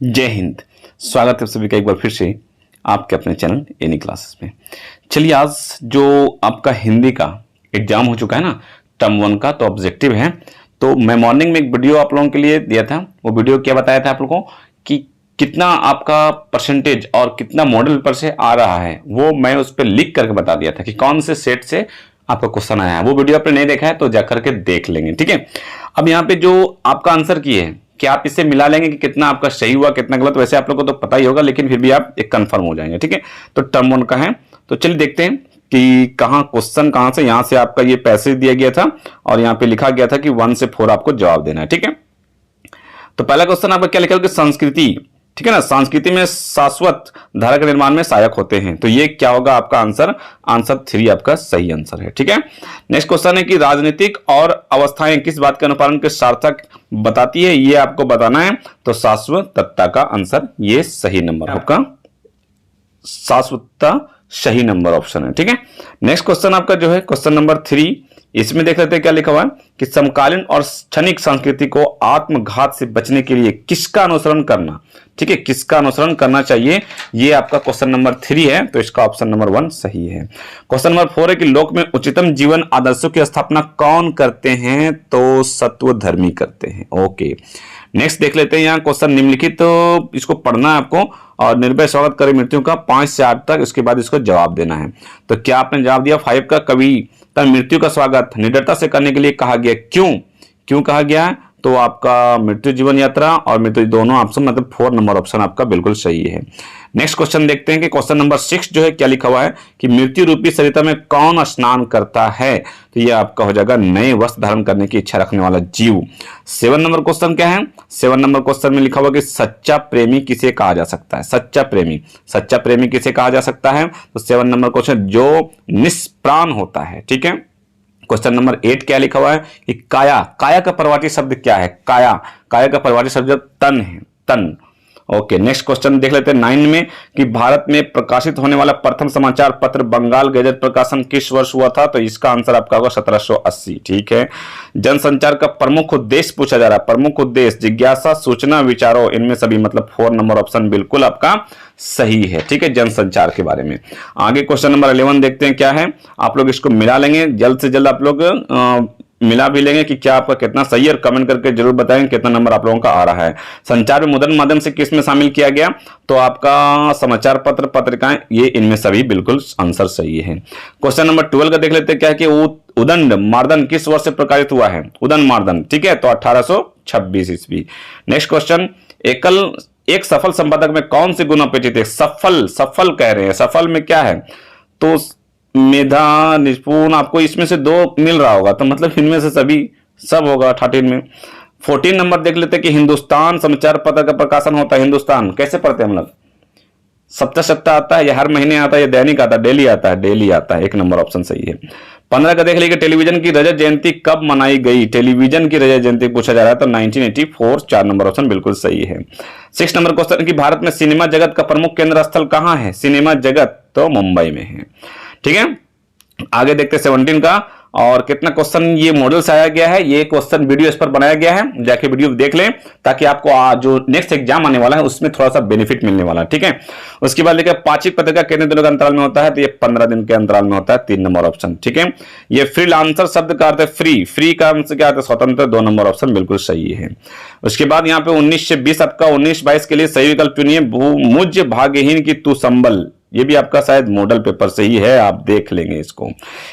जय हिंद। स्वागत है सभी का एक बार फिर से आपके अपने चैनल एनी क्लासेस में। चलिए, आज जो आपका हिंदी का एग्जाम हो चुका है ना, टर्म 1 का, तो ऑब्जेक्टिव है। तो मैं मॉर्निंग में एक वीडियो आप लोगों के लिए दिया था। वो वीडियो क्या बताया था आप लोगों को कि कितना आपका परसेंटेज और कितना मॉडल पेपर से आ रहा है, वो मैं उस पर लिख करके बता दिया था कि कौन से सेट से आपका क्वेश्चन आया है। वो वीडियो आपने नहीं देखा है तो जाकर के देख लेंगे, ठीक है। अब यहाँ पे जो आपका आंसर की है कि आप इससे मिला लेंगे कि कितना आपका सही हुआ कितना गलत। वैसे आप लोग को तो पता ही होगा, लेकिन फिर भी आप एक कंफर्म हो जाएंगे, ठीक है। तो टर्म 1 का है, तो चलिए देखते हैं कि कहाँ क्वेश्चन कहाँ से। यहाँ से आपका ये पैसेज दिया गया था और यहाँ पे लिखा गया था कि 1 से 4 आपको जवाब देना है, ठीक है। तो पहला क्वेश्चन आपका क्या लिखा है कि संस्कृति, ठीक है ना, संस्कृति में शाश्वत धारा के निर्माण में सहायक होते हैं। तो ये क्या होगा आपका आंसर 3 आपका सही आंसर है, ठीक है। नेक्स्ट क्वेश्चन है कि राजनीतिक और अवस्थाएं किस बात के अनुपालन के सार्थक बताती है, ये आपको बताना है। तो शाश्वतता का आंसर ये सही नंबर आपका, शाश्वतता सही नंबर ऑप्शन है, ठीक है। नेक्स्ट क्वेश्चन आपका जो है क्वेश्चन नंबर 3, इसमें देख लेते हैं क्या लिखा हुआ है कि समकालीन और क्षणिक संस्कृति को आत्मघात से बचने के लिए किसका अनुसरण करना, ठीक है, किसका अनुसरण करना चाहिए, ये आपका क्वेश्चन नंबर 3 है। तो इसका ऑप्शन नंबर 1 सही है। क्वेश्चन नंबर 4 है कि लोक में उच्चतम जीवन आदर्शों की स्थापना कौन करते हैं, तो सत्वधर्मी करते हैं। ओके, नेक्स्ट देख लेते हैं यहाँ क्वेश्चन निम्नलिखित, तो इसको पढ़ना है आपको और निर्भय स्वागत करें मृत्यु का 5 से 8 तक, इसके बाद इसको जवाब देना है। तो क्या आपने जवाब दिया 5 का, कवि तब मृत्यु का स्वागत निडरता से करने के लिए कहा गया। क्यों कहा गया है, तो आपका मृत्यु जीवन यात्रा और मृत्यु दोनों ऑप्शन, मतलब 4 नंबर ऑप्शन आपका बिल्कुल सही है। नेक्स्ट क्वेश्चन देखते हैं कि क्वेश्चन नंबर 6 जो है क्या लिखा हुआ है कि मृत्यु रूपी सरिता में कौन स्नान करता है। तो ये आपका हो जाएगा नए वस्त्र धारण करने की इच्छा रखने वाला जीव। 7 नंबर क्वेश्चन क्या है, 7 नंबर क्वेश्चन में लिखा हुआ कि सच्चा प्रेमी किसे कहा जा सकता है। सच्चा प्रेमी किसे कहा जा सकता है, तो 7 नंबर क्वेश्चन जो निष्प्राण होता है, ठीक है। क्वेश्चन नंबर 8 क्या लिखा हुआ है कि काया का परिवाटी शब्द क्या है। काया का परिवाटी शब्द तन है, तन। ओके, नेक्स्ट क्वेश्चन देख लेते हैं 9 में कि भारत में प्रकाशित होने वाला प्रथम समाचार पत्र बंगाल गजट प्रकाशन किस वर्ष हुआ था। तो इसका आंसर आपका होगा 1780, ठीक है। जनसंचार का प्रमुख उद्देश्य पूछा जा रहा है, प्रमुख उद्देश्य जिज्ञासा, सूचना, विचारों, इनमें सभी, मतलब 4 नंबर ऑप्शन बिल्कुल आपका सही है, ठीक है, जनसंचार के बारे में। आगे क्वेश्चन नंबर 11 देखते हैं क्या है। आप लोग इसको मिला लेंगे, जल्द से जल्द आप लोग मिला भी लेंगे कि क्या आपका कितना सही है, और कमेंट करके जरूर बताएंगे कितना नंबर आप लोगों का आ रहा है। संचार में मुद्रण माध्यम से किस में शामिल किया गया, तो आपका समाचार पत्र, पत्रिकाएं, ये इनमें सभी बिल्कुल आंसर सही है। क्वेश्चन नंबर 12 का देख लेते हैं क्या है कि उदंड मार्दन किस वर्ष से प्रकाशित हुआ है। उदंड मार्दन, ठीक है, तो 1826 ईस्वी। नेक्स्ट क्वेश्चन, एक सफल संपादक में कौन से गुण अपेक्षित है। सफल कह रहे हैं, सफल में क्या है, तो मेधा, निपुण, आपको इसमें से 2 मिल रहा होगा, तो मतलब इनमें से सभी सब होगा 13 में। 14 नंबर देख लेते हैं कि हिंदुस्तान समाचार पत्र का प्रकाशन होता है। हिंदुस्तान कैसे पढ़ते हैं हम लोग, सप्ताह आता है या हर महीने आता है या दैनिक आता है, डेली आता है, डेली आता है, 1 नंबर ऑप्शन सही है। 15 का देख लीजिए टेलीविजन की रजत जयंती कब मनाई गई। टेलीविजन की रजत जयंती पूछा जा रहा है, तो 1984, 4 नंबर ऑप्शन बिल्कुल सही है। 6 नंबर क्वेश्चन की भारत में सिनेमा जगत का प्रमुख केंद्र स्थल कहां है। सिनेमा जगत तो मुंबई में है, ठीक है। आगे देखते हैं 17 का, और कितना क्वेश्चन ये मॉडल से आया गया है। ये क्वेश्चन वीडियो इस पर बनाया गया है, जाके वीडियो देख लें ताकि आपको जो नेक्स्ट एग्जाम आने वाला है उसमें थोड़ा सा बेनिफिट मिलने वाला है, ठीक है। उसके बाद देखिए पाक्षिक पत्रिका कितने दिनों के अंतराल में होता है, तो ये 15 दिन के अंतराल में होता है, 3 नंबर ऑप्शन, ठीक है। ये फ्रीलांसर शब्द का अर्थ है फ्री का अर्थ क्या है, स्वतंत्र, 2 नंबर ऑप्शन बिल्कुल सही है। उसके बाद यहाँ पे 19 से 20 आपका 19-22 के लिए सही विकल्प चुनिए। मुझ भाग्यहीन की तू संबल, ये भी आपका शायद मॉडल पेपर से ही है, आप देख लेंगे इसको।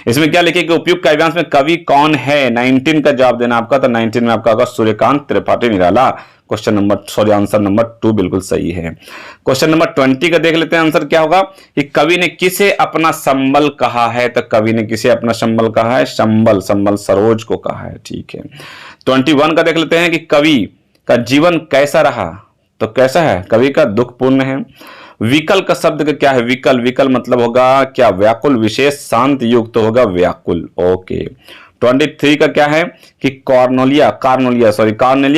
इसमें क्या लिखे कि उपयुक्त काव्यांश में कवि कौन है। 19 का जवाब देना आपका, तो 19 में आपका होगा Suryakant Tripathi Nirala. Question number answer number 2 बिल्कुल सही है। क्वेश्चन नंबर 20 का देख लेते हैं, आंसर क्या होगा कि कवि ने किसे अपना संबल कहा है। तो कवि ने किसे अपना संबल कहा है, संबल सरोज को कहा है, ठीक है। 21 का देख लेते हैं कि कवि का जीवन कैसा रहा, तो कैसा है, कवि का दुखपूर्ण है। विकल का शब्द का क्या है, विकल मतलब होगा क्या, व्याकुल, विशेष, शांत युक्त, तो होगा व्याकुल। ओके, 23 का क्या है कि कार्नेलिया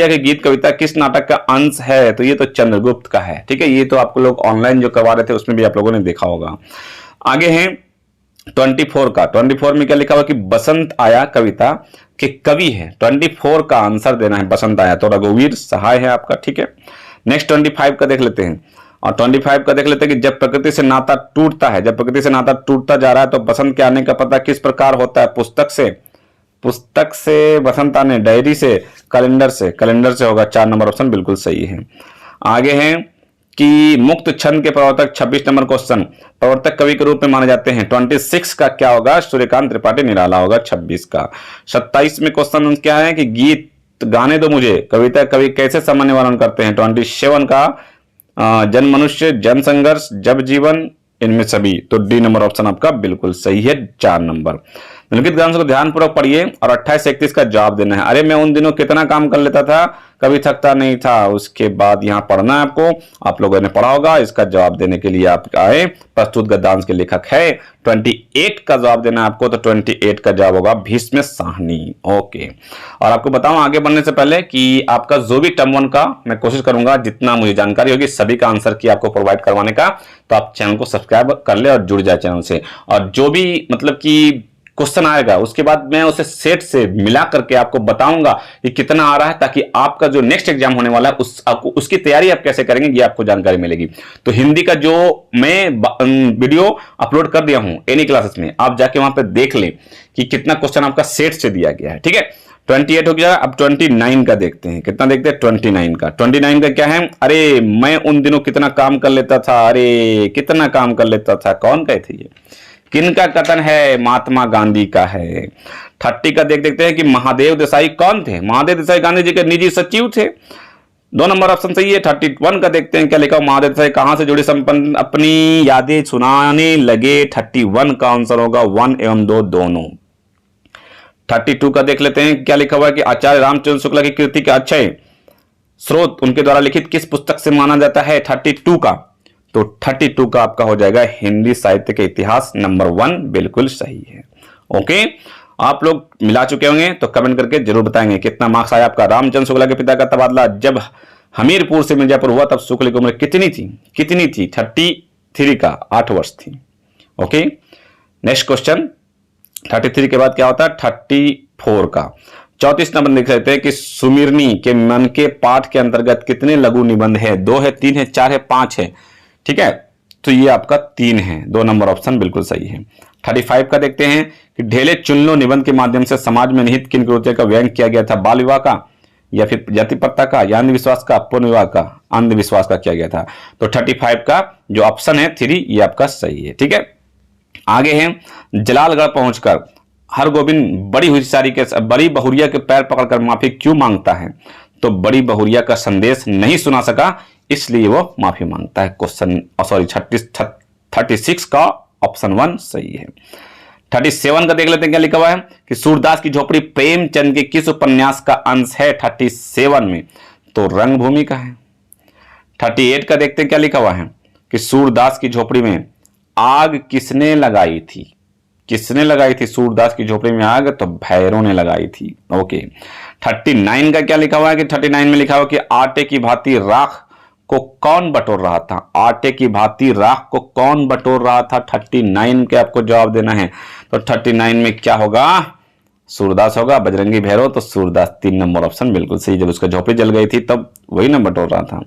के गीत कविता किस नाटक का अंश है। तो ये तो चंद्रगुप्त का है, ठीक है। ये तो आपको लोग ऑनलाइन जो करवा रहे थे उसमें भी आप लोगों ने देखा होगा। आगे है 24 में क्या लिखा हुआ कि बसंत आया कविता के कवि है। 24 का आंसर देना है, बसंत आया, तो रघुवीर सहाय है आपका, ठीक है। नेक्स्ट 25 का देख लेते हैं, और 25 का देख लेते हैं कि जब प्रकृति से नाता टूटता है, जब प्रकृति से नाता टूटता जा रहा है तो बसंत के आने का पता किस प्रकार होता है? पुस्तक से बसंत आने, डायरी से, कैलेंडर से होगा। 4 नंबर ऑप्शन बिल्कुल सही है। आगे हैं कि मुक्त छंद के प्रवर्तक, 26 नंबर क्वेश्चन, प्रवर्तक कवि के रूप में माने जाते हैं। 26 का क्या होगा? सूर्यकांत त्रिपाठी निराला होगा 26 का। 27 में क्वेश्चन क्या है कि गीत गाने दो मुझे, कविता कवि कैसे सामान्य वर्णन करते हैं। 27 का जन मनुष्य, जन संघर्ष, जब जीवन, इनमें सभी। तो डी नंबर ऑप्शन आपका बिल्कुल सही है, 4 नंबर। निम्नलिखित ग्रंथ को ध्यानपूर्वक पढ़िए और 28 से 31 का जवाब देना है। अरे मैं उन दिनों कितना काम कर लेता था, कभी थकता नहीं था। उसके बाद यहाँ पढ़ना है आपको, आप लोगों ने पढ़ा होगा। इसका जवाब देने के लिए आप आए, प्रस्तुत गद्यांश के लेखक है। 28 का जवाब देना है आपको, तो 28 का जवाब होगा भीष्म साहनी। ओके, और आपको बताऊं आगे बढ़ने से पहले कि आपका जो भी टर्म 1 का मैं कोशिश करूंगा जितना मुझे जानकारी होगी सभी का आंसर की आपको प्रोवाइड करवाने का। तो आप चैनल को सब्सक्राइब कर ले और जुड़ जाए चैनल से, और जो भी मतलब कि क्वेश्चन आएगा उसके बाद मैं उसे सेट से मिला करके आपको बताऊंगा कि कितना आ रहा है, ताकि आपका जो नेक्स्ट एग्जाम होने वाला है उसकी तैयारी आप कैसे करेंगे ये आपको जानकारी मिलेगी। तो हिंदी का जो मैं वीडियो अपलोड कर दिया हूं एनी क्लासेस में, आप जाके वहां पे देख लें कि कितना क्वेश्चन आपका सेट से दिया गया है। ठीक है, 28 हो गया। अब 29 का देखते हैं, कितना देखते हैं 29 का। 29 का क्या है? अरे मैं उन दिनों कितना काम कर लेता था, अरे कितना काम कर लेता था। कौन कहे थे ये? किनका कथन है? महात्मा गांधी का है। 30 का देखते हैं कि महादेव देसाई कौन थे? महादेव देसाई गांधी जी के निजी सचिव थे। 2 नंबर ऑप्शन सही है। 31 का देखते हैं क्या लिखा, महादेव देसाई कहां से जुड़े संपन्न अपनी यादें सुनाने लगे। 31 का आंसर होगा 1 एवं 2 दोनों। 32 का देख लेते हैं क्या लिखा हुआ है कि आचार्य रामचंद्र शुक्ला की कृति का अक्षय स्रोत उनके द्वारा लिखित किस पुस्तक से माना जाता है। 32 का, तो 32 का आपका हो जाएगा हिंदी साहित्य के इतिहास, नंबर 1 बिल्कुल सही है। ओके, आप लोग मिला चुके होंगे तो कमेंट करके जरूर बताएंगे कितना मार्क्स आया आपका। रामचंद्र शुक्ला के पिता का तबादला जब हमीरपुर से मिर्जापुर हुआ तब शुक्ल की उम्र कितनी थी? 33 का, 8 वर्ष थी। ओके, नेक्स्ट क्वेश्चन 33 के बाद क्या होता है? 34 का। 34 नंबर लिख लेते हैं कि सुमिरनी के मन के पाठ के अंतर्गत कितने लघु निबंध है? 2 है, 3 है, 4 है, 5 है। ठीक है, तो ये आपका 3 है। 2 नंबर ऑप्शन बिल्कुल सही है। 35 का देखते हैं कि ढेले चुन लो निबंध के माध्यम से समाज में निहित किन कुरीतियों का व्यंग किया गया था। बाल विवाह का, या फिर जाति प्रथा का, या अंधविश्वास का, पूर्ण विवाह का, अंधविश्वास का किया गया था। तो 35 का जो ऑप्शन है 3 ये आपका सही है। ठीक है, आगे है जलालगढ़ पहुंचकर हरगोविंद बड़ी बहुरिया के पैर पकड़कर माफी क्यों मांगता है? तो बड़ी बहुरिया का संदेश नहीं सुना सका इसलिए वो माफी मांगता है। क्वेश्चन 36 का ऑप्शन 1 सही है। 37 का देख लेते हैं क्या लिखा हुआ है कि सूरदास की झोपड़ी प्रेमचंद के किस उपन्यास का अंश है? 37 में तो रंगभूमि का है। 38 का देखते हैं क्या लिखा हुआ है कि सूरदास की झोपड़ी में आग किसने लगाई थी? सूरदास की झोपड़ी में आग? तो भैरों ने लगाई थी। ओके, 39 का क्या लिखा हुआ है कि 39 में लिखा हुआ कि आटे की भांति राख को कौन बटोर रहा था? आटे की भांति राख को कौन बटोर रहा था? 39 के आपको जवाब देना है। तो 39 में क्या होगा? सूरदास होगा। बजरंगी भैरव, तो सूरदास 3 नंबर ऑप्शन बिल्कुल सही। जब उसका झोपड़ी जल गई थी तब वही ना बटोर रहा था।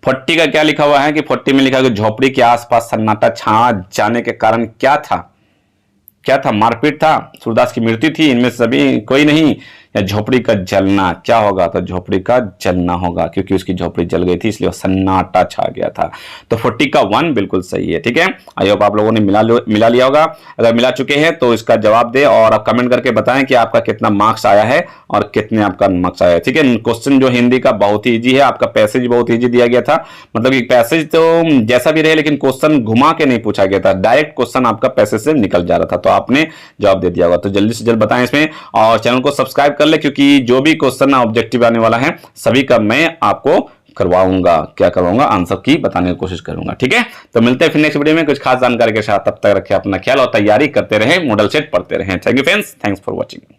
40 का क्या लिखा हुआ है कि 40 में लिखा है कि झोपड़ी के आसपास सन्नाटा छा जाने के कारण क्या था? मारपीट था, सूरदास की मृत्यु थी, इनमें से सभी कोई नहीं, या झोपड़ी का जलना? क्या होगा? तो झोपड़ी का जलना होगा, क्योंकि उसकी झोपड़ी जल गई थी इसलिए सन्नाटा छा गया था। तो 40 का 1 बिल्कुल सही है। ठीक है, आई होप आप लोगों ने मिला लिया होगा। अगर मिला चुके हैं तो इसका जवाब दे और आप कमेंट करके बताएं कि आपका कितना मार्क्स आया है और कितने आपका मार्क्स आया है। ठीक है, क्वेश्चन जो हिंदी का बहुत ही ईजी है, आपका पैसेज बहुत ईजी दिया गया था। मतलब कि पैसेज तो जैसा भी रहे लेकिन क्वेश्चन घुमा के नहीं पूछा गया था, डायरेक्ट क्वेश्चन आपका पैसेज से निकल जा रहा था, तो आपने जवाब दे दिया होगा। तो जल्दी से जल्द बताएं इसमें, और चैनल को सब्सक्राइब कर ले, क्योंकि जो भी क्वेश्चन ऑब्जेक्टिव आने वाला है सभी का मैं आपको करवाऊंगा, आंसर की बताने की कोशिश करूंगा। ठीक है, तो मिलते हैं फिर नेक्स्ट वीडियो में कुछ खास जानकारी के साथ। तब तक रखें अपना ख्याल और तैयारी करते रहें, मॉडल सेट पढ़ते रहें। Thank you friends, thanks for watching.